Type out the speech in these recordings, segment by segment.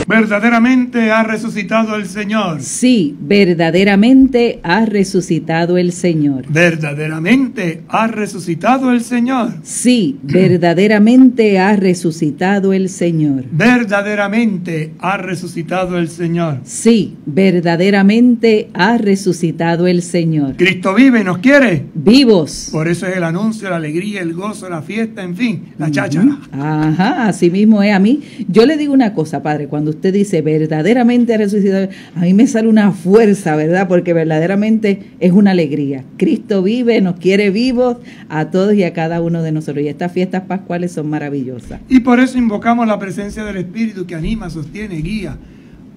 Verdaderamente ha resucitado el Señor. Sí, verdaderamente ha resucitado el Señor. Verdaderamente ha resucitado el Señor. Sí, verdaderamente ha resucitado el Señor. Verdaderamente ha resucitado el Señor. Sí, verdaderamente ha resucitado el Señor. Cristo vive y nos quiere Vivos. Por eso es el anuncio, la alegría, el gozo, la fiesta, en fin, la cháchara. Ajá, así mismo es. A mí, yo le digo una cosa, Padre, cuando usted dice verdaderamente ha resucitado, a mí me sale una fuerza, ¿verdad? Porque verdaderamente es una alegría. Cristo vive, nos quiere vivos a todos y a cada uno de nosotros. Y estas fiestas pascuales son maravillosas. Y por eso invocamos la presencia del Espíritu que anima, sostiene, guía,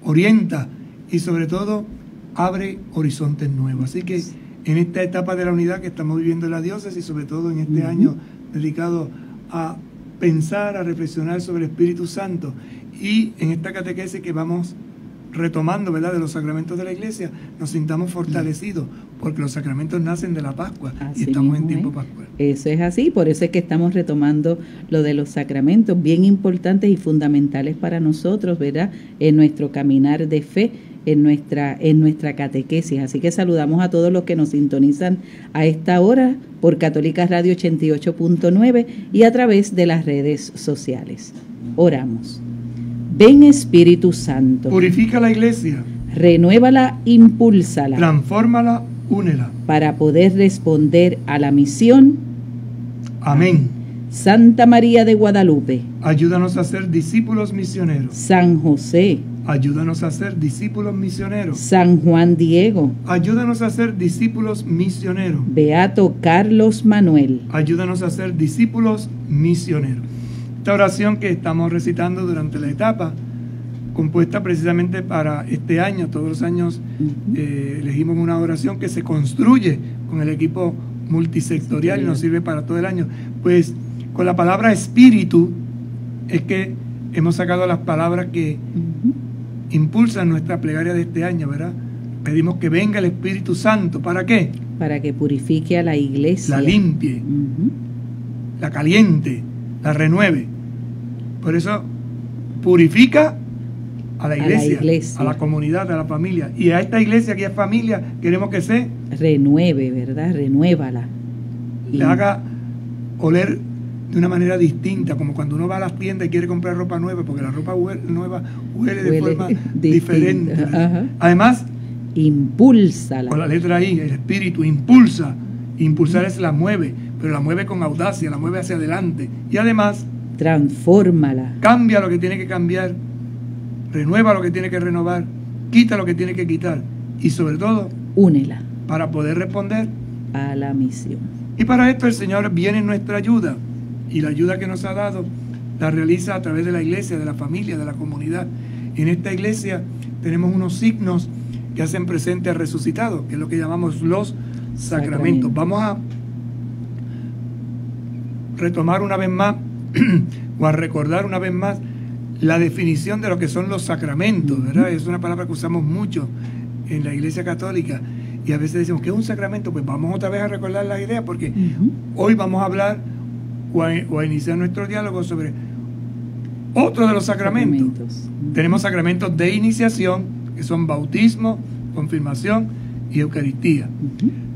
orienta y sobre todo abre horizontes nuevos. Así que en esta etapa de la unidad que estamos viviendo en la diócesis y sobre todo en este año dedicado a pensar, a reflexionar sobre el Espíritu Santo y en esta catequesis que vamos retomando, ¿verdad?, de los sacramentos de la Iglesia, nos sintamos fortalecidos porque los sacramentos nacen de la Pascua y estamos en tiempo pascual. Eso es así, por eso es que estamos retomando lo de los sacramentos, bien importantes y fundamentales para nosotros, ¿verdad?, en nuestro caminar de fe, en nuestra catequesis. Así que saludamos a todos los que nos sintonizan a esta hora por Católica Radio 88.9 y a través de las redes sociales. Oramos. Ven Espíritu Santo. Purifica la Iglesia. Renuévala, impúlsala. Transfórmala, únela. Para poder responder a la misión. Amén. Santa María de Guadalupe. Ayúdanos a ser discípulos misioneros. San José. Ayúdanos a ser discípulos misioneros. San Juan Diego. Ayúdanos a ser discípulos misioneros. Beato Carlos Manuel. Ayúdanos a ser discípulos misioneros. Esta oración que estamos recitando durante la etapa, compuesta precisamente para este año, todos los años elegimos una oración que se construye con el equipo multisectorial y nos sirve para todo el año. Pues con la palabra espíritu es que hemos sacado las palabras que impulsan nuestra plegaria de este año, ¿verdad? Pedimos que venga el Espíritu Santo. ¿Para qué? Para que purifique a la Iglesia. La limpie, la caliente, la renueve. Por eso purifica a la iglesia, a la comunidad, a la familia. Y a esta iglesia que es familia, queremos que se renueve, ¿verdad? Renuévala. Le haga oler de una manera distinta, como cuando uno va a las tiendas y quiere comprar ropa nueva, porque la ropa nueva huele de forma diferente. Además, impúlsala. Con la letra I, el Espíritu impulsa. Impulsar es la mueve, pero la mueve con audacia, la mueve hacia adelante. Y además, transfórmala. Cambia lo que tiene que cambiar, renueva lo que tiene que renovar, quita lo que tiene que quitar y sobre todo, únela para poder responder a la misión. Y para esto el Señor viene en nuestra ayuda y la ayuda que nos ha dado la realiza a través de la iglesia, de la familia, de la comunidad. En esta iglesia tenemos unos signos que hacen presente al resucitado, que es lo que llamamos los sacramentos. Vamos a retomar una vez más o a recordar una vez más la definición de lo que son los sacramentos, ¿verdad? Es una palabra que usamos mucho en la Iglesia Católica y a veces decimos, ¿qué es un sacramento? Pues vamos otra vez a recordar la idea porque hoy vamos a hablar o a iniciar nuestro diálogo sobre otro de los sacramentos. Tenemos sacramentos de iniciación, que son bautismo, confirmación y Eucaristía.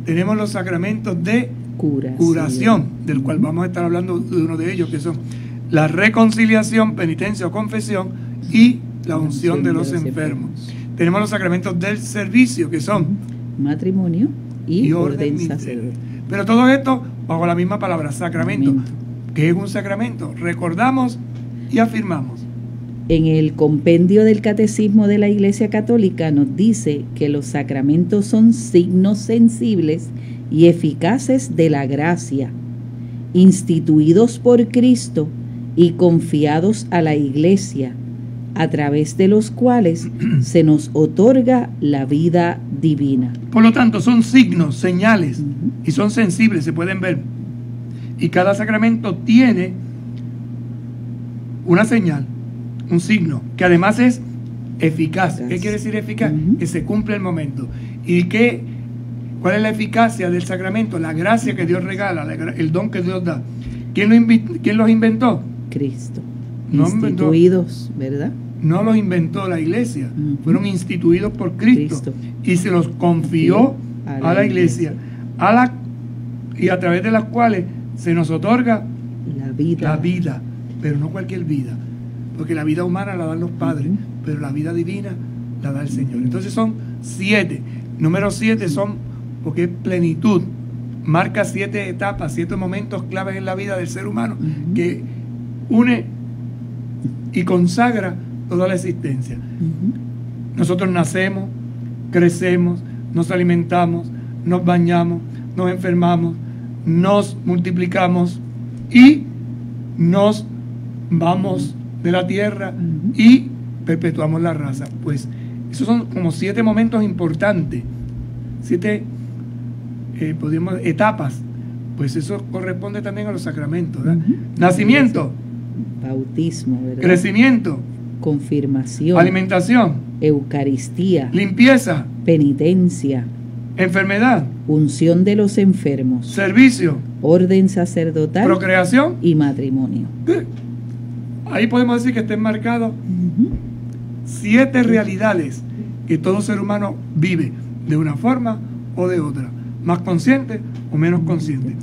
Tenemos los sacramentos de curación, del cual vamos a estar hablando de uno de ellos, que son la reconciliación, penitencia o confesión y la unción de los enfermos. Tenemos los sacramentos del servicio, que son matrimonio y orden sacerdotal. Pero todo esto bajo la misma palabra, sacramento. ¿Qué es un sacramento? Recordamos y afirmamos. En el compendio del Catecismo de la Iglesia Católica nos dice que los sacramentos son signos sensibles y eficaces de la gracia, instituidos por Cristo y confiados a la Iglesia, a través de los cuales se nos otorga la vida divina. Por lo tanto, son signos, señales, y son sensibles, se pueden ver. Y cada sacramento tiene una señal, un signo, que además es eficaz. ¿Qué quiere decir eficaz? Que se cumple el momento. ¿Y cuál es la eficacia del sacramento? La gracia que Dios regala, el don que Dios da. ¿Quién los inventó? Cristo. No instituidos, ¿verdad? no los inventó la iglesia, fueron instituidos por Cristo. Y se los confió a la iglesia, y a través de las cuales se nos otorga la vida, pero no cualquier vida, porque la vida humana la dan los padres, pero la vida divina la da el Señor. Entonces son 7. Número 7 son porque es plenitud. Marca 7 etapas, 7 momentos claves en la vida del ser humano que une y consagra toda la existencia. Nosotros nacemos, crecemos, nos alimentamos, nos bañamos, nos enfermamos, nos multiplicamos y nos vamos de la tierra y perpetuamos la raza. Pues esos son como 7 momentos importantes, 7 podríamos etapas. Pues eso corresponde también a los sacramentos, ¿verdad? Nacimiento, bautismo, ¿verdad? Crecimiento, confirmación, alimentación, Eucaristía, limpieza, penitencia, enfermedad, unción de los enfermos, servicio, orden sacerdotal, procreación y matrimonio. Ahí podemos decir que estén marcados 7 realidades que todo ser humano vive de una forma o de otra, más consciente o menos consciente.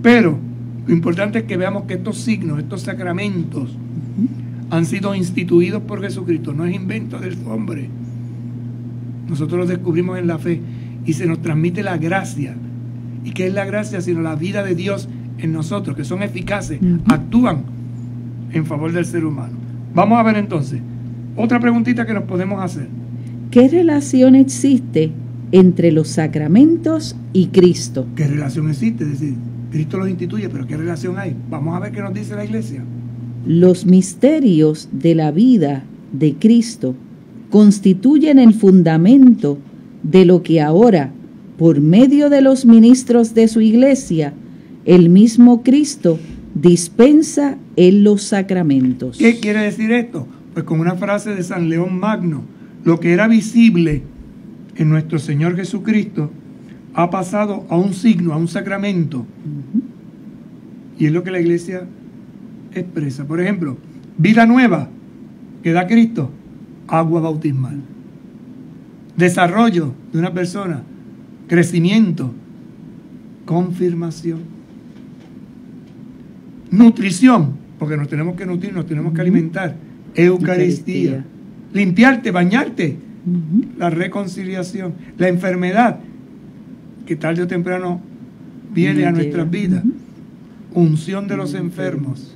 Pero lo importante es que veamos que estos signos, estos sacramentos han sido instituidos por Jesucristo, no es invento del hombre. Nosotros los descubrimos en la fe y se nos transmite la gracia. ¿Y qué es la gracia? Sino la vida de Dios en nosotros, que son eficaces, actúan en favor del ser humano. Vamos a ver entonces, otra preguntita que nos podemos hacer. ¿Qué relación existe entre los sacramentos y Cristo? ¿Qué relación existe? Es decir, Cristo los instituye, pero ¿qué relación hay? Vamos a ver qué nos dice la iglesia. Los misterios de la vida de Cristo constituyen el fundamento de lo que ahora, por medio de los ministros de su iglesia, el mismo Cristo dispensa en los sacramentos. ¿Qué quiere decir esto? Pues con una frase de San León Magno, lo que era visible en nuestro Señor Jesucristo ha pasado a un signo, a un sacramento. Y es lo que la iglesia expresa. Por ejemplo, vida nueva que da Cristo, agua bautismal. Desarrollo de una persona, crecimiento, confirmación. Nutrición, porque nos tenemos que nutrir, nos tenemos que alimentar. Eucaristía. Limpiarte, bañarte. La reconciliación. La enfermedad, que tarde o temprano viene a nuestras vidas. Unción de los enfermos.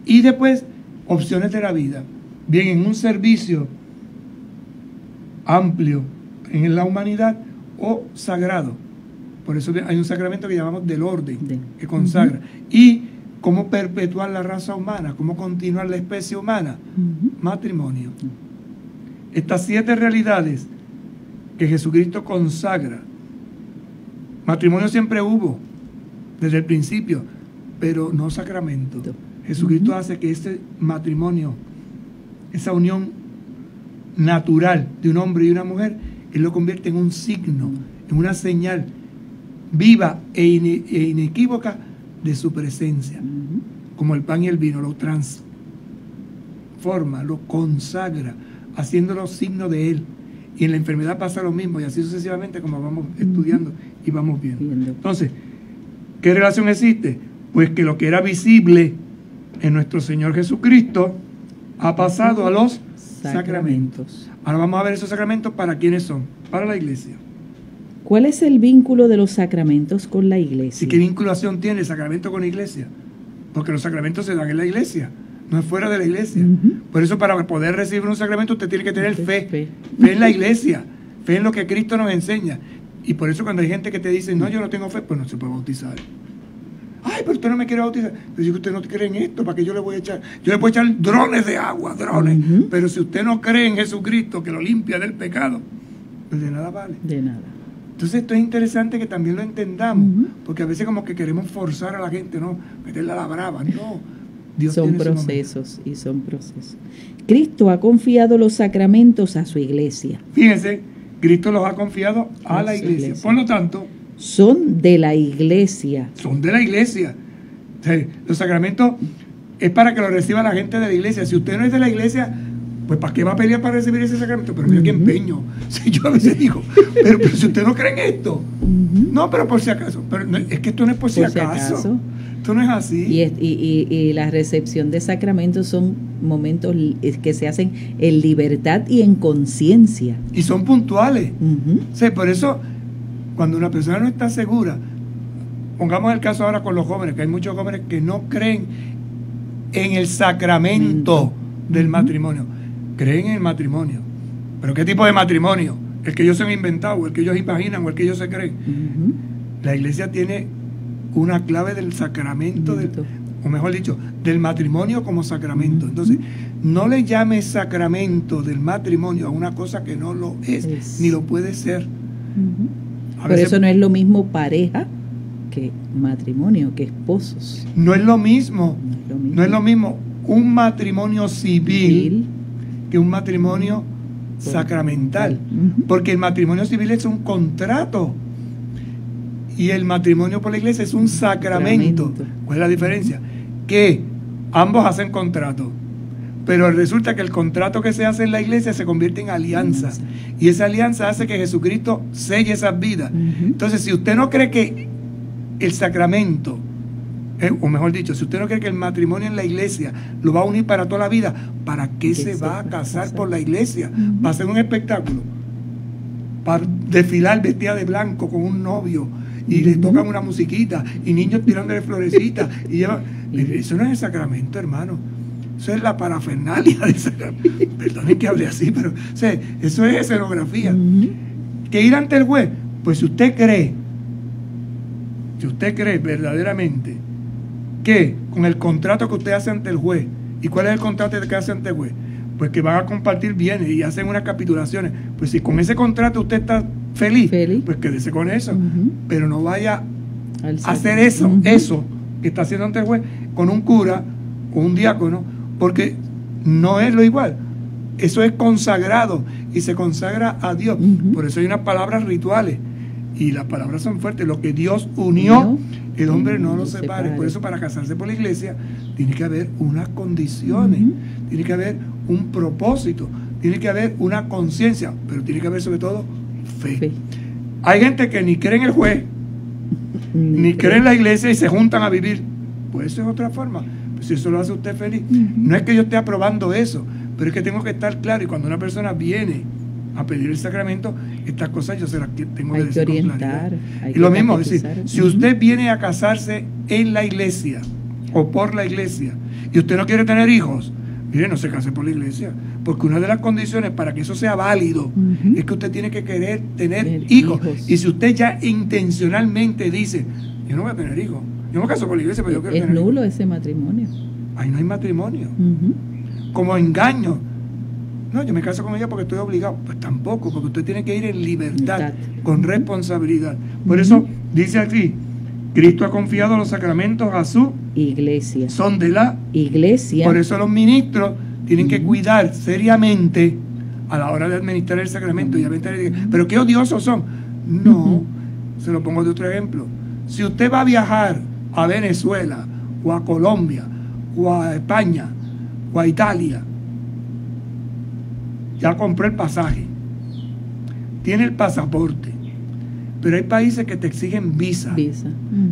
Y después, opciones de la vida. Bien, en un servicio amplio en la humanidad o sagrado. Por eso hay un sacramento que llamamos del orden, que consagra. Y cómo perpetuar la raza humana, cómo continuar la especie humana. Matrimonio. Estas 7 realidades que Jesucristo consagra. Matrimonio siempre hubo, desde el principio, pero no sacramento. Jesucristo hace que ese matrimonio, esa unión natural de un hombre y una mujer, Él lo convierte en un signo, en una señal viva e inequívoca de su presencia. Como el pan y el vino, lo transforma, lo consagra, haciéndolo signo de Él. Y en la enfermedad pasa lo mismo, y así sucesivamente, como vamos estudiando y vamos viendo. Entonces, ¿qué relación existe? Pues que lo que era visible en nuestro Señor Jesucristo ha pasado a los sacramentos. Ahora vamos a ver esos sacramentos para quiénes son, para la iglesia. ¿Cuál es el vínculo de los sacramentos con la iglesia? ¿Y qué vinculación tiene el sacramento con la iglesia? Porque los sacramentos se dan en la iglesia, no es fuera de la iglesia. Por eso, para poder recibir un sacramento, usted tiene que tener fe en la iglesia, fe en lo que Cristo nos enseña. Y por eso cuando hay gente que te dice, no, yo no tengo fe, pues no se puede bautizar. Ay, pero usted no me quiere bautizar. Pero si usted no cree en esto, ¿para qué yo le voy a echar? Yo le puedo echar drones de agua, drones. Pero si usted no cree en Jesucristo, que lo limpia del pecado, pues de nada vale. De nada. Entonces esto es interesante que también lo entendamos, porque a veces como que queremos forzar a la gente, no, meterla a la brava, no. Dios son procesos y son procesos. Cristo ha confiado los sacramentos a su iglesia. Fíjense, Cristo los ha confiado a la iglesia. Por lo tanto, son de la iglesia. Son de la iglesia. O sea, los sacramentos es para que los reciba la gente de la iglesia. Si usted no es de la iglesia, pues ¿para qué va a pelear para recibir ese sacramento? Pero mira qué empeño. Si yo a veces digo, pero si usted no cree en esto, no, pero por si acaso. Pero no, es que esto no es por si acaso. Esto no es así. Y la recepción de sacramentos son momentos que se hacen en libertad y en conciencia. Y son puntuales. O sea, por eso, cuando una persona no está segura, pongamos el caso ahora con los jóvenes, que hay muchos jóvenes que no creen en el sacramento del matrimonio. Creen en el matrimonio. ¿Pero qué tipo de matrimonio? ¿El que ellos se han inventado, el que ellos imaginan o el que ellos se creen? La iglesia tiene una clave del sacramento, o mejor dicho, del matrimonio como sacramento. Entonces, no le llame sacramento del matrimonio a una cosa que no lo es. Ni lo puede ser. Por eso no es lo mismo pareja que matrimonio, que esposos. No es lo mismo. No es lo mismo un matrimonio civil que un matrimonio sacramental. Porque el matrimonio civil es un contrato y el matrimonio por la iglesia es un sacramento. ¿Cuál es la diferencia? Que ambos hacen contrato, pero resulta que el contrato que se hace en la iglesia se convierte en alianza, y esa alianza hace que Jesucristo selle esas vidas. Entonces, si usted no cree que el sacramento, o mejor dicho, si usted no cree que el matrimonio en la iglesia lo va a unir para toda la vida, ¿para qué se va a casar por la iglesia? ¿Va a ser un espectáculo? ¿Para desfilar vestida de blanco con un novio y le tocan una musiquita y niños tirándole florecitas y llevan? Eso no es el sacramento, hermano. Eso es la parafernalia del sacramento. Perdonen que hable así, pero o sea, eso es escenografía. ¿Que ir ante el juez? Pues si usted cree verdaderamente que con el contrato que usted hace ante el juez, ¿y cuál es el contrato que hace ante el juez? Pues que van a compartir bienes y hacen unas capitulaciones. Pues si con ese contrato usted está feliz, pues quédese con eso. Pero no vaya a hacer eso que está haciendo ante el juez con un cura o un diácono, porque no es lo igual. Eso es consagrado y se consagra a Dios. Por eso hay unas palabras rituales y las palabras son fuertes. Lo que Dios unió, el hombre no lo separe. Por eso, para casarse por la iglesia tiene que haber unas condiciones, tiene que haber un propósito, tiene que haber una conciencia, pero tiene que haber sobre todo fe. Hay gente que ni cree en el juez ni cree en la iglesia y se juntan a vivir. Pues eso es otra forma. Pues si eso lo hace usted feliz. No es que yo esté aprobando eso, pero es que tengo que estar claro, y cuando una persona viene a pedir el sacramento, estas cosas yo se las tengo que decir con claridad. Y lo mismo, es decir, si usted viene a casarse en la iglesia o por la iglesia y usted no quiere tener hijos, mire, no se case por la iglesia, porque una de las condiciones para que eso sea válido es que usted tiene que querer tener hijos. Y si usted ya intencionalmente dice, yo no voy a tener hijos, yo me caso por la iglesia, pero yo quiero tener hijos. Es nulo ese matrimonio. Ahí no hay matrimonio. Como engaño. No, yo me caso con ella porque estoy obligado. Pues tampoco, porque usted tiene que ir en libertad, con responsabilidad. Por eso dice aquí, Cristo ha confiado los sacramentos a su iglesia. Son de la iglesia. Por eso los ministros tienen que cuidar seriamente a la hora de administrar el sacramento. Pero qué odiosos son. No, se lo pongo de otro ejemplo. Si usted va a viajar a Venezuela o a Colombia o a España o a Italia, ya compró el pasaje, tiene el pasaporte, pero hay países que te exigen visa.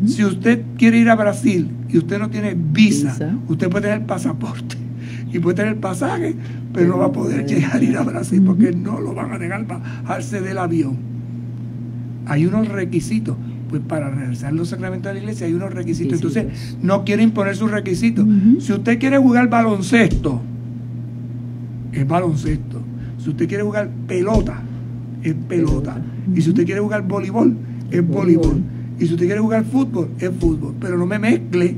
Si usted quiere ir a Brasil y usted no tiene visa, usted puede tener el pasaporte y puede tener el pasaje, pero no va a poder llegar a ir a Brasil porque no lo van a dejar bajarse del avión. Hay unos requisitos. Pues para realizar los sacramentos de la iglesia hay unos requisitos. Entonces no quiere imponer sus requisitos. Si usted quiere jugar baloncesto, es baloncesto. Si usted quiere jugar pelota, es pelota. Y si usted quiere jugar voleibol, es voleibol. Y si usted quiere jugar fútbol, es fútbol. Pero no me mezcle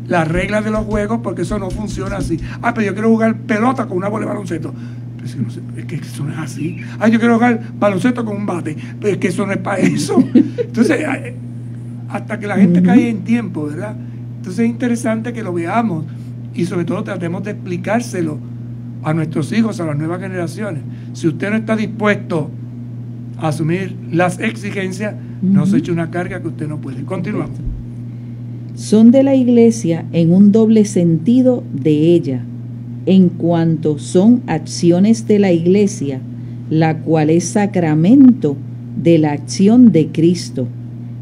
las reglas de los juegos, porque eso no funciona así. Pero yo quiero jugar pelota con una bola de baloncesto. Pues no sé, es que eso no es así. Yo quiero jugar baloncesto con un bate. Pero es que eso no es para eso. Entonces, hasta que la gente cae en tiempo, ¿verdad? Entonces es interesante que lo veamos y sobre todo tratemos de explicárselo a nuestros hijos, a las nuevas generaciones. Si usted no está dispuesto a asumir las exigencias, no se eche una carga que usted no puede. Continuamos. Son de la iglesia en un doble sentido de ella, en cuanto son acciones de la Iglesia, la cual es sacramento de la acción de Cristo,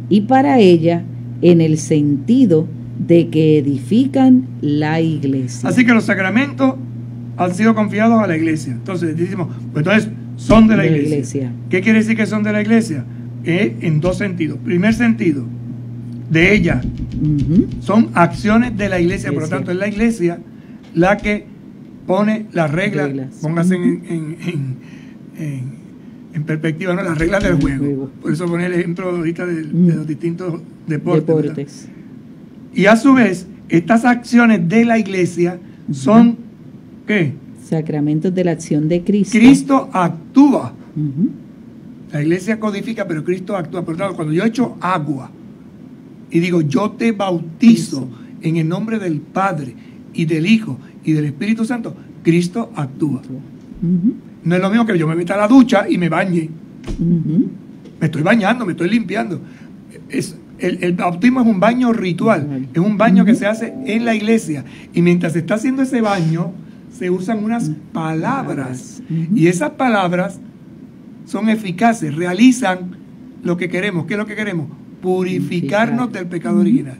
y para ella en el sentido de que edifican la Iglesia. Así que los sacramentos han sido confiados a la Iglesia. Entonces decimos, pues entonces son de la Iglesia. ¿Qué quiere decir que son de la Iglesia? En dos sentidos. Primer sentido, de ella. Son acciones de la Iglesia, por lo tanto es la Iglesia la que pone las reglas. Póngase en perspectiva, ¿no? Las reglas del juego. Por eso pone el ejemplo ahorita de los distintos deportes. Y a su vez, estas acciones de la Iglesia son, ¿qué? Sacramentos de la acción de Cristo. Cristo actúa. La Iglesia codifica, pero Cristo actúa. Por lo tanto, cuando yo echo agua y digo, yo te bautizo en el nombre del Padre y del Hijo y del Espíritu Santo, Cristo actúa. No es lo mismo que yo me meta a la ducha y me bañe. Me estoy bañando, me estoy limpiando. El bautismo es un baño ritual, es un baño que se hace en la iglesia. Y mientras se está haciendo ese baño, se usan unas palabras. Y esas palabras son eficaces, realizan lo que queremos. ¿Qué es lo que queremos? Purificarnos del pecado original.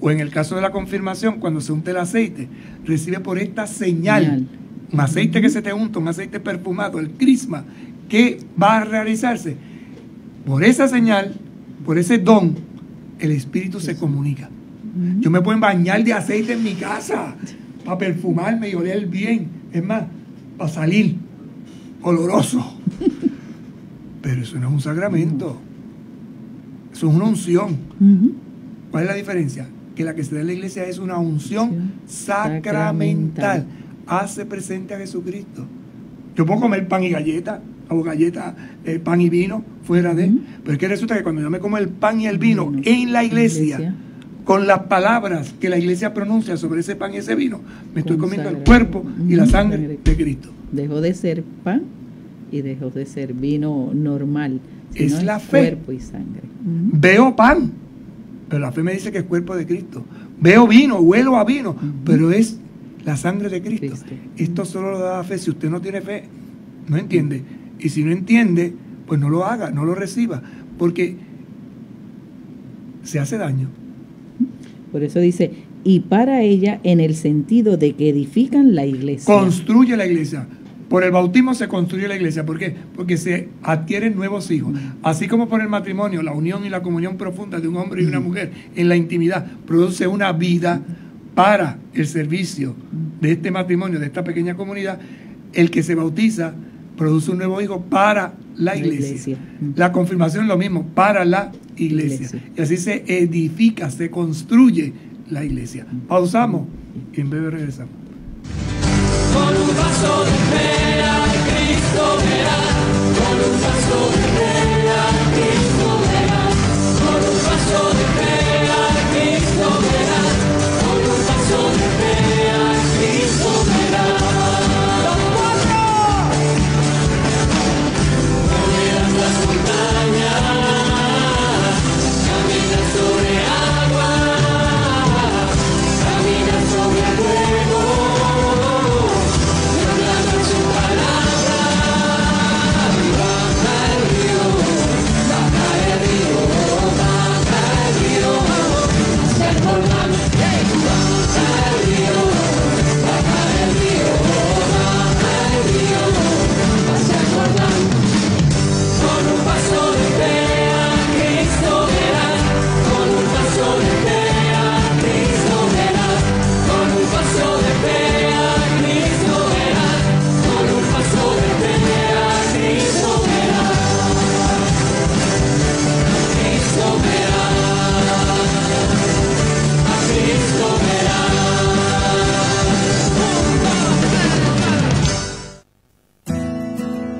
O en el caso de la confirmación, cuando se unta el aceite, recibe por esta señal. Un aceite que se te unta, un aceite perfumado, el crisma, que va a realizarse. Por esa señal, por ese don, el Espíritu se comunica. Yo me puedo bañar de aceite en mi casa para perfumarme y oler bien. Es más, para salir oloroso. Pero eso no es un sacramento. Eso es una unción. ¿Cuál es la diferencia? Que la que se da en la iglesia es una unción sacramental. Hace presente a Jesucristo. Yo puedo comer pan y galleta, o galleta, pan y vino fuera de. Pero es que resulta que cuando yo me como el pan y el vino en la iglesia, con las palabras que la iglesia pronuncia sobre ese pan y ese vino, me estoy comiendo el cuerpo y la sangre de Cristo. Dejó de ser pan y dejó de ser vino normal. Es la fe. Cuerpo y sangre. Veo pan, pero la fe me dice que es cuerpo de Cristo. Veo vino, huelo a vino, pero es la sangre de Cristo. Esto solo lo da la fe. Si usted no tiene fe, no entiende. Y si no entiende, pues no lo haga, no lo reciba, porque se hace daño. Por eso dice, y para ella en el sentido de que edifican la iglesia. Construye la iglesia. Por el bautismo se construye la iglesia. ¿Por qué? Porque se adquieren nuevos hijos. Así como por el matrimonio, la unión y la comunión profunda de un hombre y una mujer en la intimidad produce una vida para el servicio de este matrimonio, de esta pequeña comunidad, el que se bautiza produce un nuevo hijo para la iglesia. La confirmación es lo mismo, para la iglesia. Y así se edifica, se construye la iglesia. Pausamos y en breve regresamos. Con un paso de fe a Cristo verás, con un paso de fe a Cristo verás, con un paso de fe a Cristo verás, con un paso de fe a Cristo verás. ¡Los cuatro! Moverás las montañas, caminas sobre agua, caminas sobre el fuego.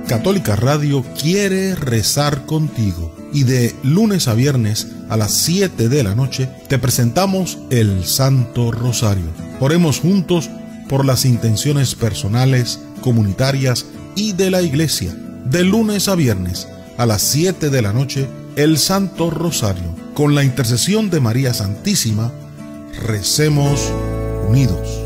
Católica Radio quiere rezar contigo y de lunes a viernes a las 7 de la noche te presentamos el Santo Rosario. Oremos juntos por las intenciones personales, comunitarias y de la Iglesia. De lunes a viernes a las 7 de la noche, el Santo Rosario. Con la intercesión de María Santísima, recemos unidos.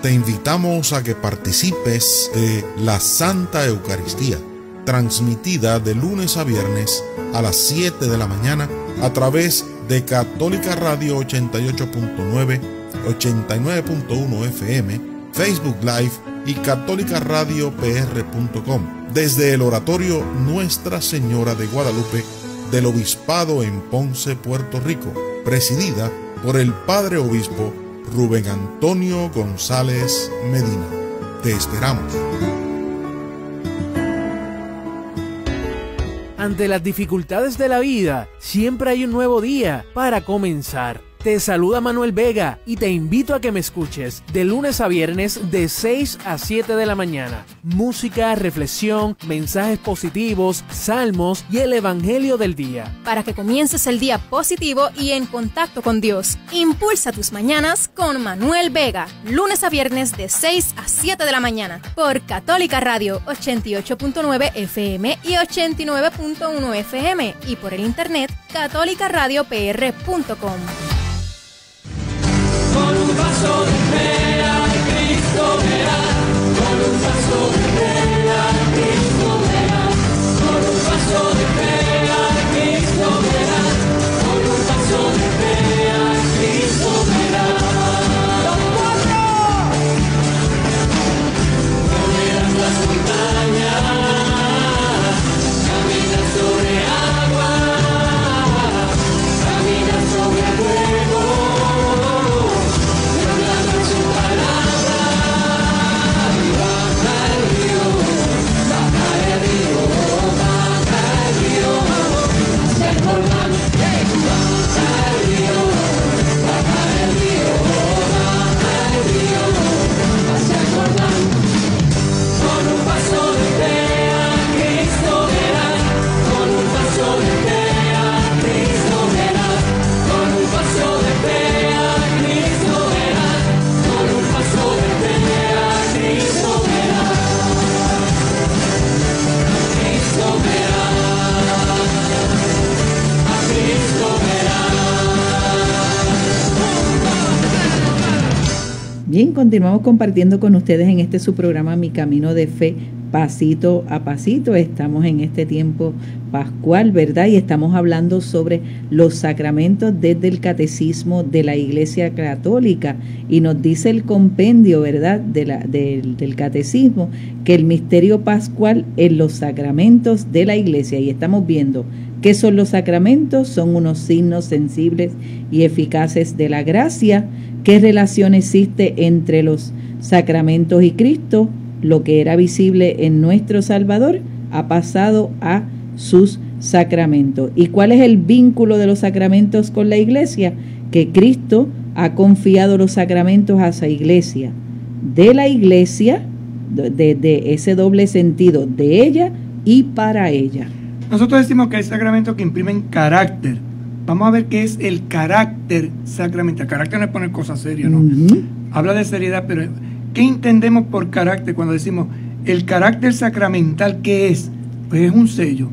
te invitamos a que participes de la Santa Eucaristía, transmitida de lunes a viernes a las 7 de la mañana a través de Católica Radio 88.9, 89.1 FM, Facebook Live y católicaradiopr.com, desde el oratorio Nuestra Señora de Guadalupe del Obispado en Ponce, Puerto Rico, presidida por el Padre Obispo Rubén Antonio González Medina. Te esperamos. Ante las dificultades de la vida, siempre hay un nuevo día para comenzar. Te saluda Manuel Vega y te invito a que me escuches de lunes a viernes de 6 a 7 de la mañana. Música, reflexión, mensajes positivos, salmos y el evangelio del día. Para que comiences el día positivo y en contacto con Dios. Impulsa tus mañanas con Manuel Vega. Lunes a viernes de 6 a 7 de la mañana. Por Católica Radio 88.9 FM y 89.1 FM. Y por el internet católicaradiopr.com. Con un vaso de fe a Cristo verás, con un vaso de fe a Cristo verás, con un vaso de fe a Cristo verás, con un vaso de fe a Cristo verás. ¡Los cuatro! Moverás las montañas, caminas sobre agua, caminas sobre fuego. Bien, continuamos compartiendo con ustedes en este su programa Mi Camino de Fe, pasito a pasito. Estamos en este tiempo pascual, ¿verdad? Y estamos hablando sobre los sacramentos desde el catecismo de la Iglesia Católica. Y nos dice el compendio, ¿verdad?, del catecismo, que el misterio pascual en los sacramentos de la Iglesia. Y estamos viendo qué son los sacramentos. Son unos signos sensibles y eficaces de la gracia. ¿Qué relación existe entre los sacramentos y Cristo? Lo que era visible en nuestro Salvador ha pasado a sus sacramentos. ¿Y cuál es el vínculo de los sacramentos con la Iglesia? Que Cristo ha confiado los sacramentos a su Iglesia. De la Iglesia, de ese doble sentido, de ella y para ella. Nosotros decimos que hay sacramentos que imprimen carácter. Vamos a ver qué es el carácter sacramental. Carácter no es poner cosas serias, ¿no? Uh-huh. Habla de seriedad, pero ¿qué entendemos por carácter cuando decimos el carácter sacramental? ¿Qué es? Pues es un sello.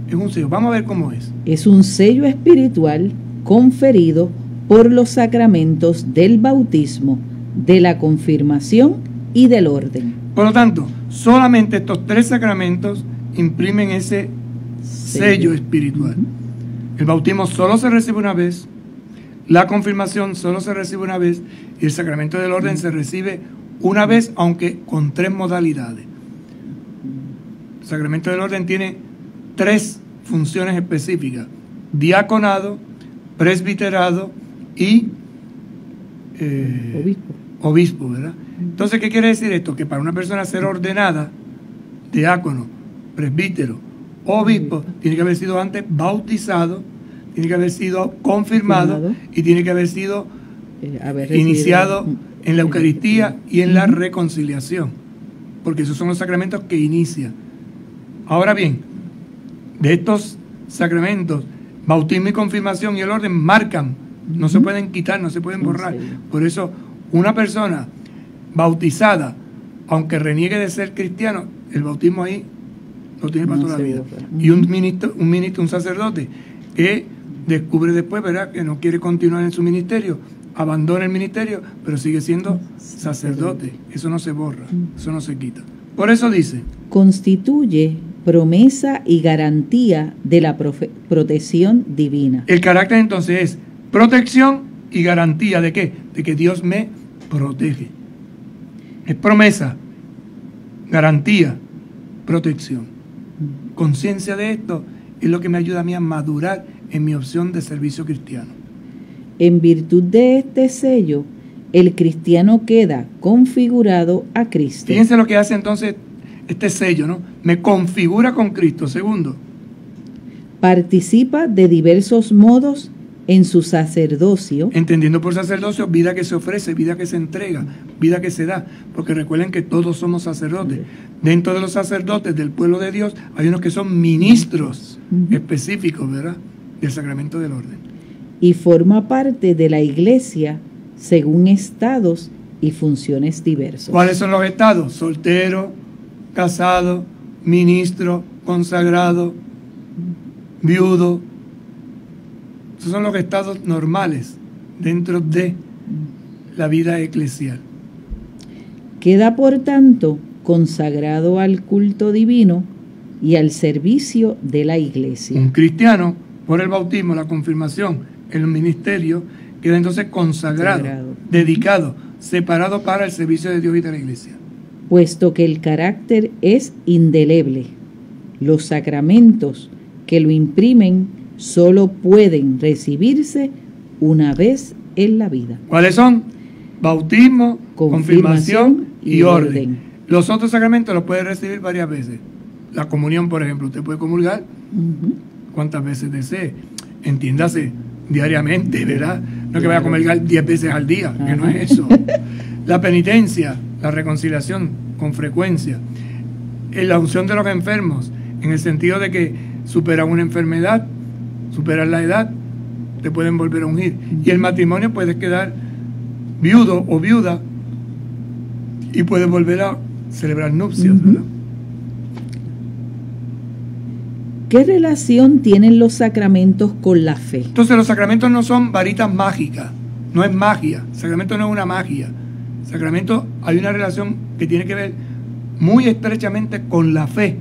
Es un sello. Vamos a ver cómo es. Es un sello espiritual conferido por los sacramentos del bautismo, de la confirmación y del orden. Por lo tanto, solamente estos tres sacramentos imprimen ese sello espiritual. Uh-huh. El bautismo solo se recibe una vez, la confirmación solo se recibe una vez y el sacramento del orden se recibe una vez, aunque con tres modalidades. El sacramento del orden tiene tres funciones específicas: diaconado, presbiterado y obispo, ¿verdad? Entonces, ¿qué quiere decir esto? Que para una persona ser ordenada, diácono, presbítero, obispo, tiene que haber sido antes bautizado, tiene que haber sido confirmado y tiene que haber sido iniciado en la Eucaristía y en la reconciliación, porque esos son los sacramentos que inician. Ahora bien, de estos sacramentos, bautismo y confirmación y el orden marcan, no se pueden quitar, no se pueden borrar. Por eso, una persona bautizada, aunque reniegue de ser cristiano, el bautismo ahí lo tiene para toda la vida. Y un sacerdote que descubre después, ¿verdad?, que no quiere continuar en su ministerio, abandona el ministerio, pero sigue siendo sacerdote. Eso no se borra, eso no se quita. Por eso dice, constituye promesa y garantía de la protección divina. el carácter entonces es protección y garantía ¿de qué? De que Dios me protege. Es promesa, garantía, protección. Conciencia de esto es lo que me ayuda a mí a madurar en mi opción de servicio cristiano. En virtud de este sello, el cristiano queda configurado a Cristo. Fíjense lo que hace entonces este sello, ¿no? Me configura con Cristo. Segundo, participa de diversos modos en su sacerdocio. entendiendo por sacerdocio, vida que se ofrece, vida que se entrega, vida que se da. Porque recuerden que todos somos sacerdotes. Dentro de los sacerdotes del pueblo de Dios hay unos que son ministros específicos, ¿verdad? Del sacramento del orden. Y forma parte de la iglesia según estados y funciones diversos. ¿Cuáles son los estados? Soltero, casado, ministro, consagrado, viudo. Esos son los estados normales dentro de la vida eclesial. Queda, por tanto, consagrado al culto divino y al servicio de la iglesia. Un cristiano, por el bautismo, la confirmación, el ministerio, queda entonces consagrado, dedicado, separado para el servicio de Dios y de la iglesia. Puesto que el carácter es indeleble, los sacramentos que lo imprimen solo pueden recibirse una vez en la vida. ¿Cuáles son? Bautismo, confirmación y orden. Los otros sacramentos los puede recibir varias veces. La comunión, por ejemplo, usted puede comulgar cuantas veces desee. Entiéndase, diariamente, ¿verdad? No que vaya a comulgar 10 veces al día, que no es eso. La penitencia, la reconciliación con frecuencia. La unción de los enfermos, en el sentido de que superan una enfermedad, superan la edad, te pueden volver a ungir. Y el matrimonio, puedes quedar viudo o viuda y puedes volver a celebrar nupcias, ¿verdad? ¿Qué relación tienen los sacramentos con la fe? Entonces los sacramentos no son varitas mágicas, no es magia. El sacramento no es una magia. El sacramento, hay una relación que tiene que ver muy estrechamente con la fe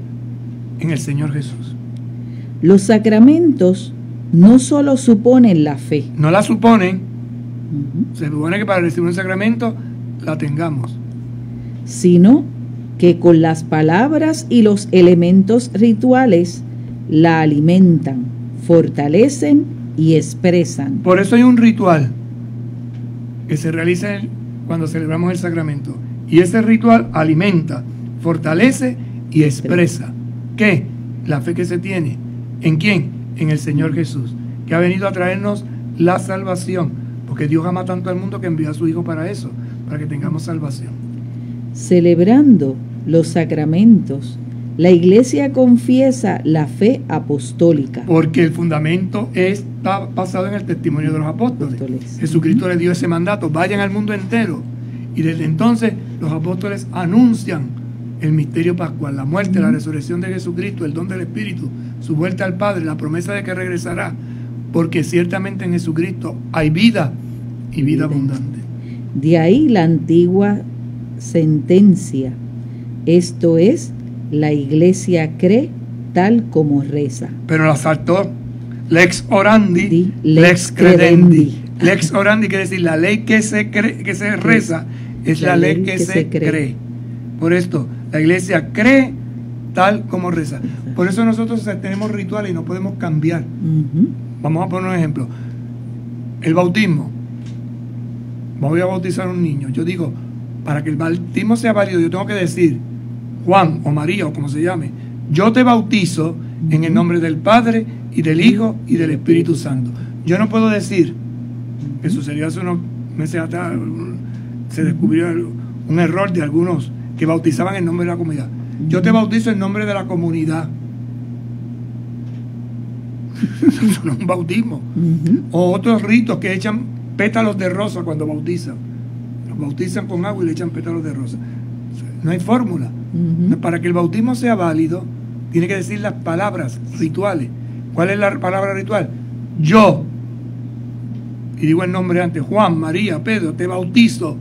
en el Señor Jesús. Los sacramentos no solo suponen la fe. No la suponen. Se supone que para recibir un sacramento la tengamos. Sino que con las palabras y los elementos rituales la alimentan, fortalecen y expresan. Por eso hay un ritual que se realiza cuando celebramos el sacramento. Y ese ritual alimenta, fortalece y expresa. ¿Qué? La fe que se tiene. ¿En quién? En el Señor Jesús, que ha venido a traernos la salvación. Porque Dios ama tanto al mundo que envió a su Hijo para eso, para que tengamos salvación. Celebrando los sacramentos, la Iglesia confiesa la fe apostólica. Porque el fundamento está basado en el testimonio de los apóstoles. Jesucristo le dio ese mandato: vayan al mundo entero. Y desde entonces los apóstoles anuncian el misterio pascual, la muerte, la resurrección de Jesucristo, el don del Espíritu, su vuelta al Padre, la promesa de que regresará. Porque ciertamente en Jesucristo hay vida y vida abundante. De ahí la antigua sentencia: esto es, la Iglesia cree tal como reza. Pero la saltó. Lex orandi, lex credendi. Lex orandi quiere decir la ley que se reza es la ley que se cree. Por esto, la Iglesia cree tal como reza. Por eso nosotros tenemos rituales y no podemos cambiar. Vamos a poner un ejemplo. El bautismo. Voy a bautizar a un niño. Yo digo, para que el bautismo sea válido, yo tengo que decir: Juan o María o como se llame, yo te bautizo en el nombre del Padre y del Hijo y del Espíritu Santo. Yo no puedo decir, que sucedió hace unos meses atrás, se descubrió un error de algunos que bautizaban en nombre de la comunidad. Yo te bautizo en nombre de la comunidad. Eso no es un bautismo. O otros ritos que echan pétalos de rosa cuando bautizan. Los bautizan con agua y le echan pétalos de rosa. No hay fórmula. Para que el bautismo sea válido, tiene que decir las palabras rituales. ¿Cuál es la palabra ritual? Yo, y digo el nombre antes, Juan, María, Pedro, te bautizo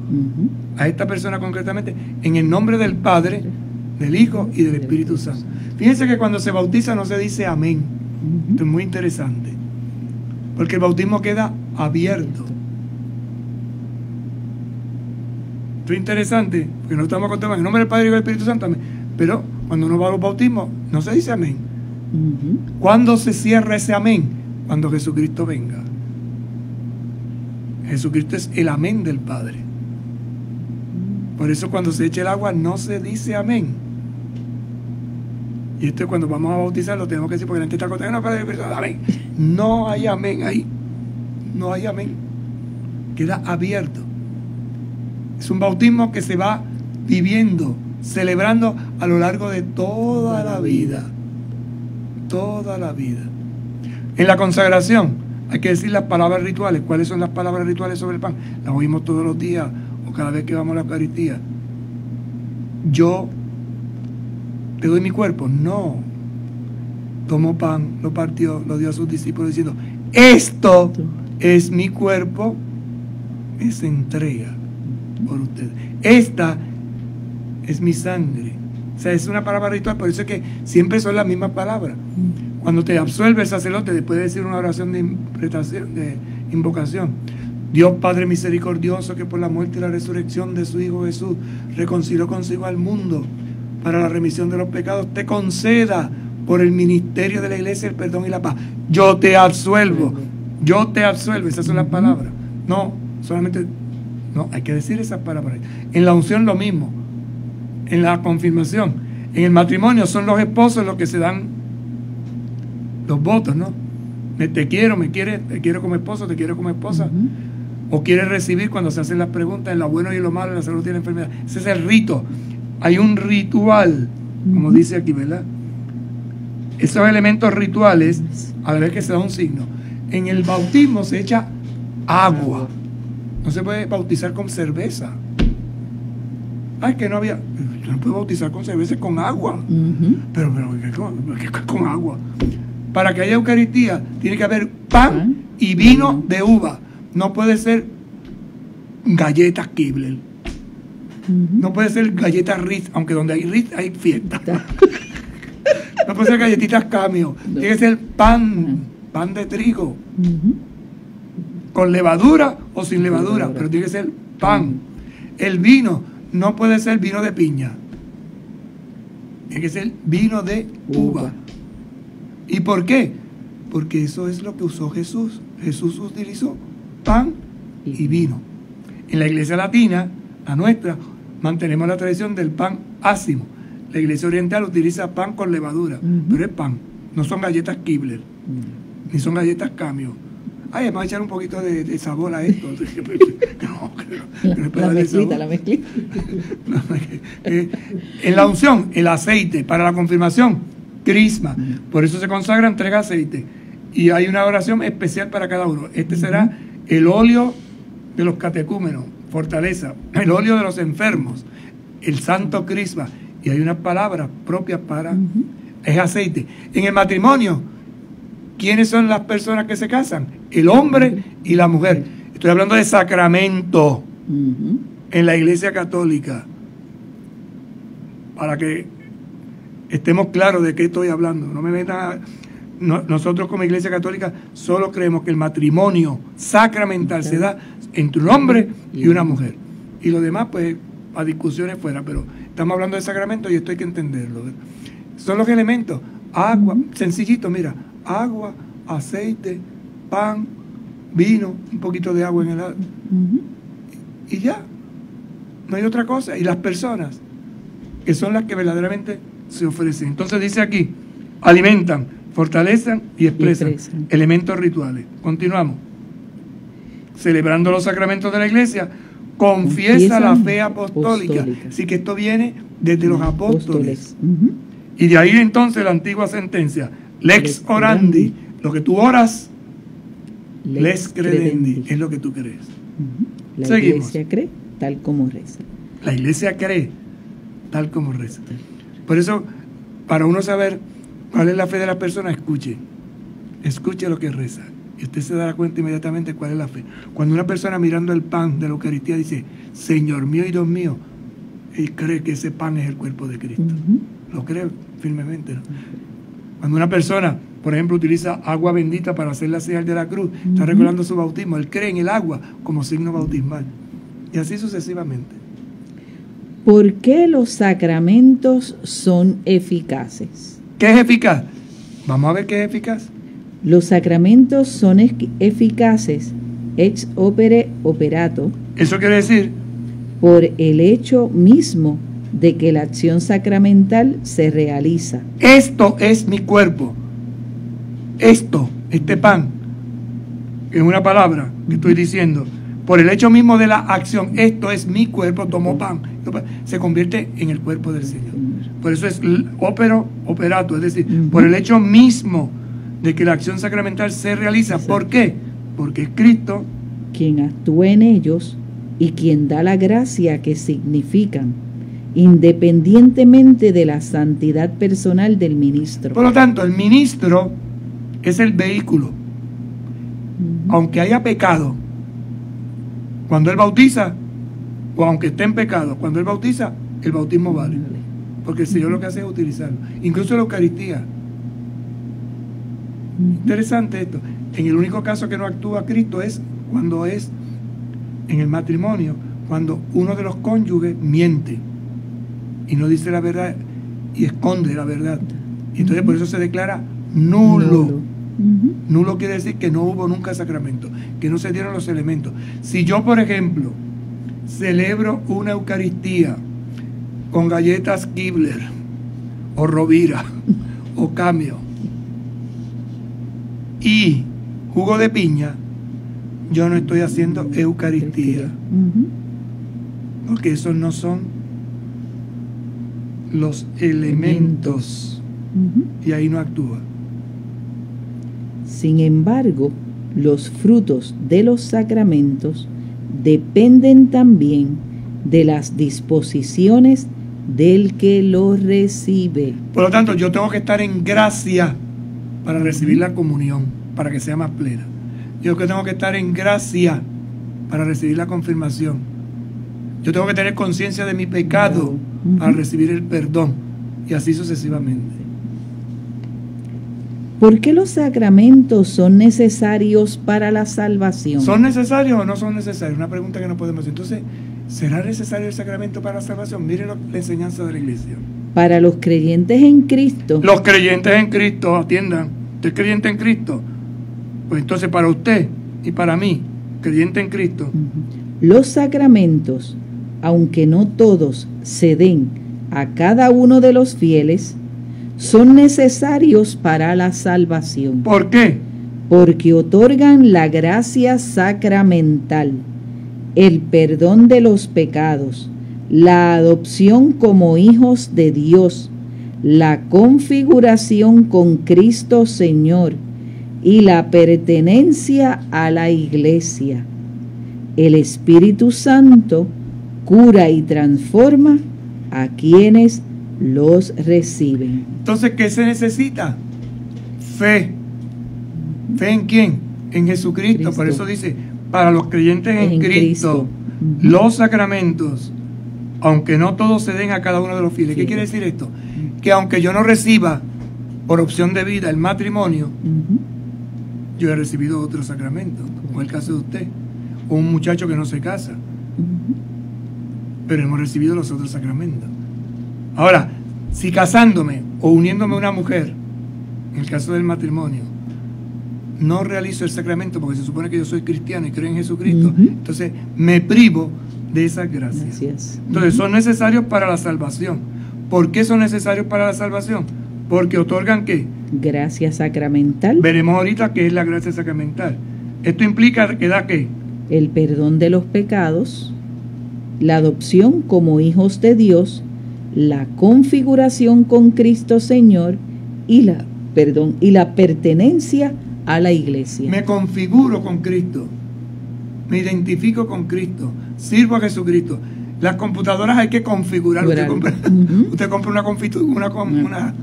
a esta persona concretamente en el nombre del Padre, del Hijo y del Espíritu Santo. Fíjense que cuando se bautiza no se dice amén. Esto es muy interesante, porque el bautismo queda abierto. Esto es interesante, porque no estamos contando en el nombre del Padre y del Espíritu Santo, amén. Pero cuando uno va a los bautismos no se dice amén. ¿Cuándo se cierra ese amén? Cuando Jesucristo venga. Jesucristo es el amén del Padre. Por eso cuando se echa el agua no se dice amén. Y esto es cuando vamos a bautizar, lo tenemos que decir, porque la gente está contando, no, amén. No hay amén ahí. No hay amén. Queda abierto. Es un bautismo que se va viviendo, celebrando a lo largo de toda la vida. Toda la vida. En la consagración hay que decir las palabras rituales. ¿Cuáles son las palabras rituales sobre el pan? Las oímos todos los días o cada vez que vamos a la Eucaristía. Yo te doy mi cuerpo. No. Tomó pan, lo partió, lo dio a sus discípulos diciendo, esto es mi cuerpo, es entrega por ustedes. Esta es mi sangre. O sea, es una palabra ritual, por eso es que siempre son las mismas palabras. Cuando te absuelve el sacerdote, después de decir una oración de interpretación, de invocación, Dios Padre misericordioso, que por la muerte y la resurrección de su Hijo Jesús reconcilió consigo al mundo para la remisión de los pecados, te conceda por el ministerio de la iglesia el perdón y la paz. Yo te absuelvo, esas son las palabras. No, solamente, no, hay que decir esas palabras. En la unción lo mismo, en la confirmación, en el matrimonio son los esposos los que se dan los votos, ¿no? Te quiero, me quieres, te quiero como esposo, te quiero como esposa. O quieres recibir cuando se hacen las preguntas en lo bueno y lo malo, en la salud y en la enfermedad. Ese es el rito. Hay un ritual, como dice aquí, ¿verdad? Esos elementos rituales, a la vez que se da un signo. En el bautismo se echa agua. No se puede bautizar con cerveza. Ay, que no había. No puede bautizar con cerveza, con agua. Pero ¿qué con agua? Para que haya Eucaristía tiene que haber pan y vino de uva. No puede ser galletas Kibler. No puede ser galletas Ritz, aunque donde hay Ritz hay fiesta. No puede ser galletitas Camio. Tiene que ser pan de trigo. Con levadura o sin levadura, pero tiene que ser pan. El vino no puede ser vino de piña. Tiene que ser vino de uva. ¿Y por qué? Porque eso es lo que usó Jesús. Jesús utilizó pan y vino. En la iglesia latina, la nuestra, mantenemos la tradición del pan ácimo. La iglesia oriental utiliza pan con levadura, pero es pan. No son galletas Kibler, ni son galletas Camio. Ay, vamos a echar un poquito de sabor a esto. La mezclita. En la unción, el aceite. Para la confirmación, crisma. Por eso se consagra, entrega aceite. Y hay una oración especial para cada uno. Este será el óleo de los catecúmenos, fortaleza. El óleo de los enfermos, el santo crisma. Y hay unas palabras propias para... Es aceite. En el matrimonio, ¿quiénes son las personas que se casan? El hombre y la mujer. Estoy hablando de sacramento en la iglesia católica. Para que estemos claros de qué estoy hablando. No me metan... Nosotros como iglesia católica solo creemos que el matrimonio sacramental se da entre un hombre y una mujer. Y lo demás, pues, a discusiones fuera. Pero estamos hablando de sacramento y esto hay que entenderlo. Son los elementos. Agua, sencillito, mira. Agua, aceite, pan, vino, un poquito de agua en el... Y ya. No hay otra cosa. Y las personas, que son las que verdaderamente se ofrecen. Entonces dice aquí, alimentan, fortalecen y expresan. Elementos rituales. Continuamos. Celebrando los sacramentos de la iglesia, confiesa la fe apostólica. Así que esto viene desde los apóstoles. Y de ahí entonces la antigua sentencia, lex orandi, lo que tú oras, lex credendi, es lo que tú crees. La iglesia cree tal como reza. La iglesia cree tal como reza. Por eso, para uno saber cuál es la fe de la persona, escuche lo que reza. Y usted se dará cuenta inmediatamente cuál es la fe. Cuando una persona mirando el pan de la Eucaristía dice, Señor mío y Dios mío, él cree que ese pan es el cuerpo de Cristo. Lo cree firmemente, ¿no? Cuando una persona, por ejemplo, utiliza agua bendita para hacer la señal de la cruz, está recordando su bautismo, él cree en el agua como signo bautismal. Y así sucesivamente. ¿Por qué los sacramentos son eficaces? ¿Qué es eficaz? Vamos a ver qué es eficaz. Los sacramentos son eficaces ex opere operato. Eso quiere decir, por el hecho mismo de que la acción sacramental se realiza. esto es mi cuerpo. Este pan, es una palabra que estoy diciendo. Por el hecho mismo de la acción, esto es mi cuerpo, tomo pan, se convierte en el cuerpo del Señor. Por eso es operato, es decir, por el hecho mismo de que la acción sacramental se realiza. Exacto. ¿Por qué? Porque es Cristo quien actúa en ellos y quien da la gracia que significan, independientemente de la santidad personal del ministro. Por lo tanto, el ministro es el vehículo. Aunque haya pecado, cuando él bautiza, o aunque esté en pecado, cuando él bautiza, el bautismo vale. Porque el Señor lo que hace es utilizarlo. Incluso la Eucaristía. Interesante esto. En el único caso que no actúa Cristo es cuando es en el matrimonio, cuando uno de los cónyuges miente y no dice la verdad y esconde la verdad. Y entonces por eso se declara nulo. Nulo quiere decir que no hubo nunca sacramento, que no se dieron los elementos. Si yo, por ejemplo, celebro una Eucaristía con galletas Kibler o Rovira o Camio y jugo de piña, yo no estoy haciendo Eucaristía, porque esos no son los elementos y ahí no actúa. Sin embargo, los frutos de los sacramentos dependen también de las disposiciones del que los recibe. Por lo tanto, yo tengo que estar en gracia para recibir la comunión, para que sea más plena. Yo tengo que estar en gracia para recibir la confirmación. Yo tengo que tener conciencia de mi pecado para recibir el perdón, y así sucesivamente. ¿Por qué los sacramentos son necesarios para la salvación? ¿Son necesarios o no son necesarios? Una pregunta que no podemos hacer. Entonces, ¿será necesario el sacramento para la salvación? Miren la enseñanza de la Iglesia. Para los creyentes en Cristo. Los creyentes en Cristo, atiendan. ¿Usted es creyente en Cristo? Pues entonces para usted y para mí, creyente en Cristo. Los sacramentos, aunque no todos se den a cada uno de los fieles, son necesarios para la salvación. ¿Por qué? Porque otorgan la gracia sacramental, el perdón de los pecados, la adopción como hijos de Dios, la configuración con Cristo Señor y la pertenencia a la Iglesia. El Espíritu Santo cura y transforma a quienes los reciben. Entonces, ¿qué se necesita? Fe. ¿Fe en quién? En Jesucristo. Cristo. Por eso dice, para los creyentes en Cristo, Cristo. los sacramentos, aunque no todos se den a cada uno de los fieles. ¿Qué quiere decir esto? Que aunque yo no reciba por opción de vida el matrimonio, yo he recibido otro sacramento, como el caso de usted, o un muchacho que no se casa, pero hemos recibido los otros sacramentos. Ahora, si casándome o uniéndome a una mujer, en el caso del matrimonio, no realizo el sacramento porque se supone que yo soy cristiano y creo en Jesucristo, entonces me privo de esas gracias. Gracias. Entonces son necesarios para la salvación. ¿Por qué son necesarios para la salvación? Porque otorgan ¿qué? Gracia sacramental. Veremos ahorita qué es la gracia sacramental. Esto implica que da ¿qué? El perdón de los pecados, la adopción como hijos de Dios, la configuración con Cristo Señor y la pertenencia a la Iglesia. Me configuro con Cristo, me identifico con Cristo, sirvo a Jesucristo. Las computadoras hay que configurar. Usted compra una computadora.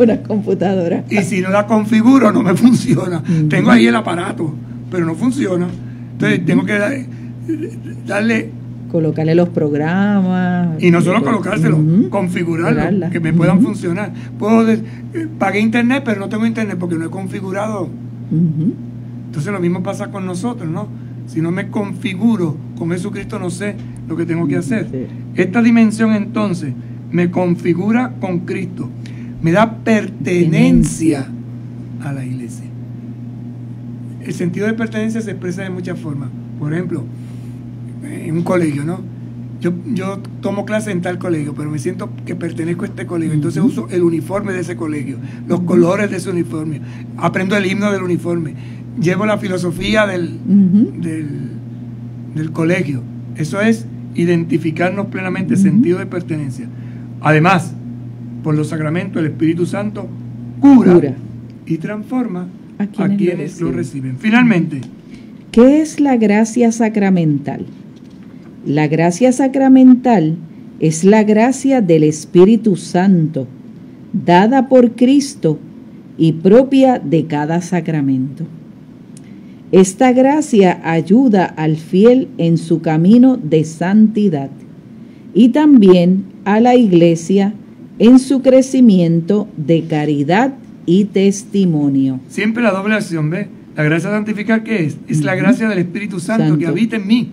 Una computadora. Y si no la configuro, no me funciona. Tengo ahí el aparato, pero no funciona. Entonces tengo que darle... Colocarle los programas. Y no solo colocárselo, configurarlo, que me puedan funcionar. Pagué internet, pero no tengo internet porque no he configurado. Entonces lo mismo pasa con nosotros, ¿no? Si no me configuro con Jesucristo, no sé lo que tengo que hacer. Esta dimensión entonces me configura con Cristo, me da pertenencia a la iglesia. El sentido de pertenencia se expresa de muchas formas. Por ejemplo, en un colegio, ¿no? Yo tomo clase en tal colegio, pero me siento que pertenezco a este colegio, entonces uso el uniforme de ese colegio, los colores de ese uniforme, aprendo el himno del uniforme, llevo la filosofía del colegio. Eso es identificarnos plenamente, sentido de pertenencia. Además, por los sacramentos, el Espíritu Santo cura y transforma a quienes lo reciben. Finalmente, ¿qué es la gracia sacramental? La gracia sacramental es la gracia del Espíritu Santo, dada por Cristo y propia de cada sacramento. Esta gracia ayuda al fiel en su camino de santidad y también a la Iglesia en su crecimiento de caridad y testimonio. Siempre la doble acción, ¿ves? La gracia santificar, ¿qué es? Es la gracia del Espíritu Santo que habita en mí.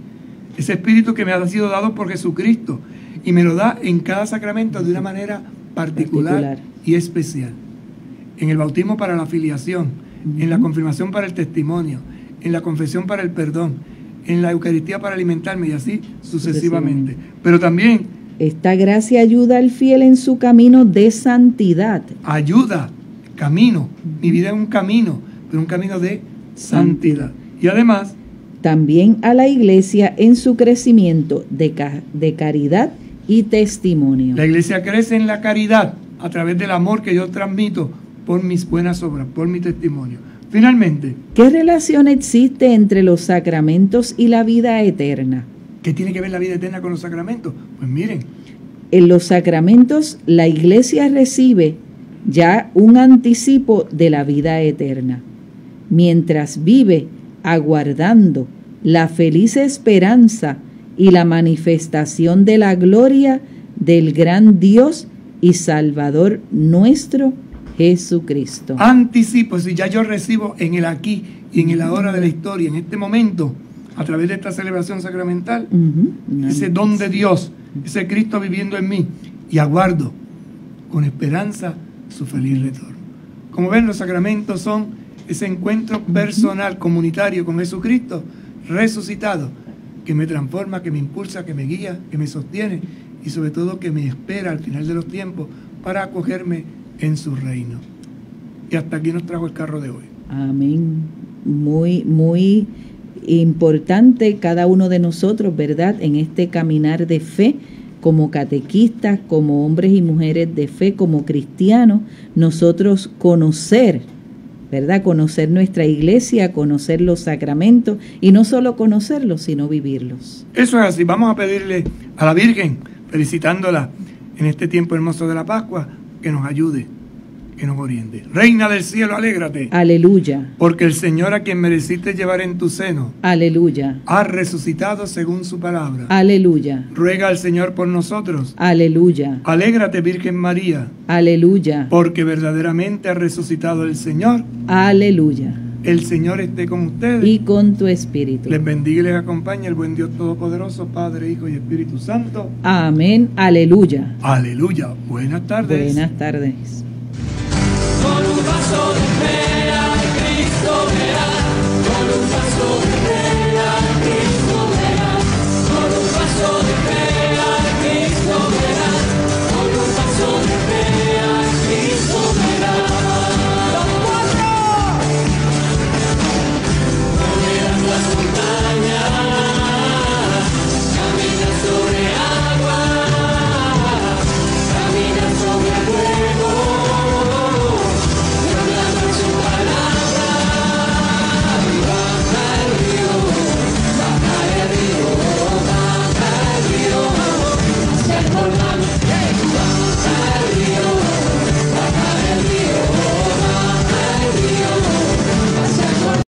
Ese Espíritu que me ha sido dado por Jesucristo y me lo da en cada sacramento de una manera particular. Y especial. En el bautismo para la filiación, en la confirmación para el testimonio, en la confesión para el perdón, en la Eucaristía para alimentarme y así sucesivamente. Pero también esta gracia ayuda al fiel en su camino de santidad. Ayuda, camino. Mi vida es un camino, pero un camino de santidad. Y además, también a la Iglesia en su crecimiento de caridad y testimonio. La Iglesia crece en la caridad a través del amor que yo transmito por mis buenas obras, por mi testimonio. Finalmente, ¿qué relación existe entre los sacramentos y la vida eterna? ¿Qué tiene que ver la vida eterna con los sacramentos? Pues miren, en los sacramentos la Iglesia recibe ya un anticipo de la vida eterna, mientras vive aguardando la feliz esperanza y la manifestación de la gloria del gran Dios y Salvador nuestro Jesucristo. Anticipo, si ya yo recibo en el aquí y en el ahora de la historia, en este momento, a través de esta celebración sacramental, ese don de Dios, ese Cristo viviendo en mí, y aguardo con esperanza su feliz retorno. Como ven, los sacramentos son ese encuentro personal, comunitario con Jesucristo resucitado, que me transforma, que me impulsa, que me guía, que me sostiene y sobre todo que me espera al final de los tiempos para acogerme en su reino. Y hasta aquí nos trajo el carro de hoy. Amén. Muy, muy importante cada uno de nosotros, ¿verdad? En este caminar de fe, como catequistas, como hombres y mujeres de fe, como cristianos, nosotros conocer, ¿verdad? Conocer nuestra iglesia, conocer los sacramentos y no solo conocerlos, sino vivirlos. Eso es así. Vamos a pedirle a la Virgen, felicitándola en este tiempo hermoso de la Pascua, que nos ayude, que nos oriente. Reina del cielo, alégrate. Aleluya. Porque el Señor, a quien mereciste llevar en tu seno, aleluya, ha resucitado según su palabra. Aleluya. Ruega al Señor por nosotros. Aleluya. Alégrate, Virgen María. Aleluya. Porque verdaderamente ha resucitado el Señor. Aleluya. El Señor esté con ustedes. Y con tu espíritu. Les bendiga y les acompaña el buen Dios Todopoderoso, Padre, Hijo y Espíritu Santo. Amén. Aleluya. Aleluya. Buenas tardes. Buenas tardes. Con un vaso de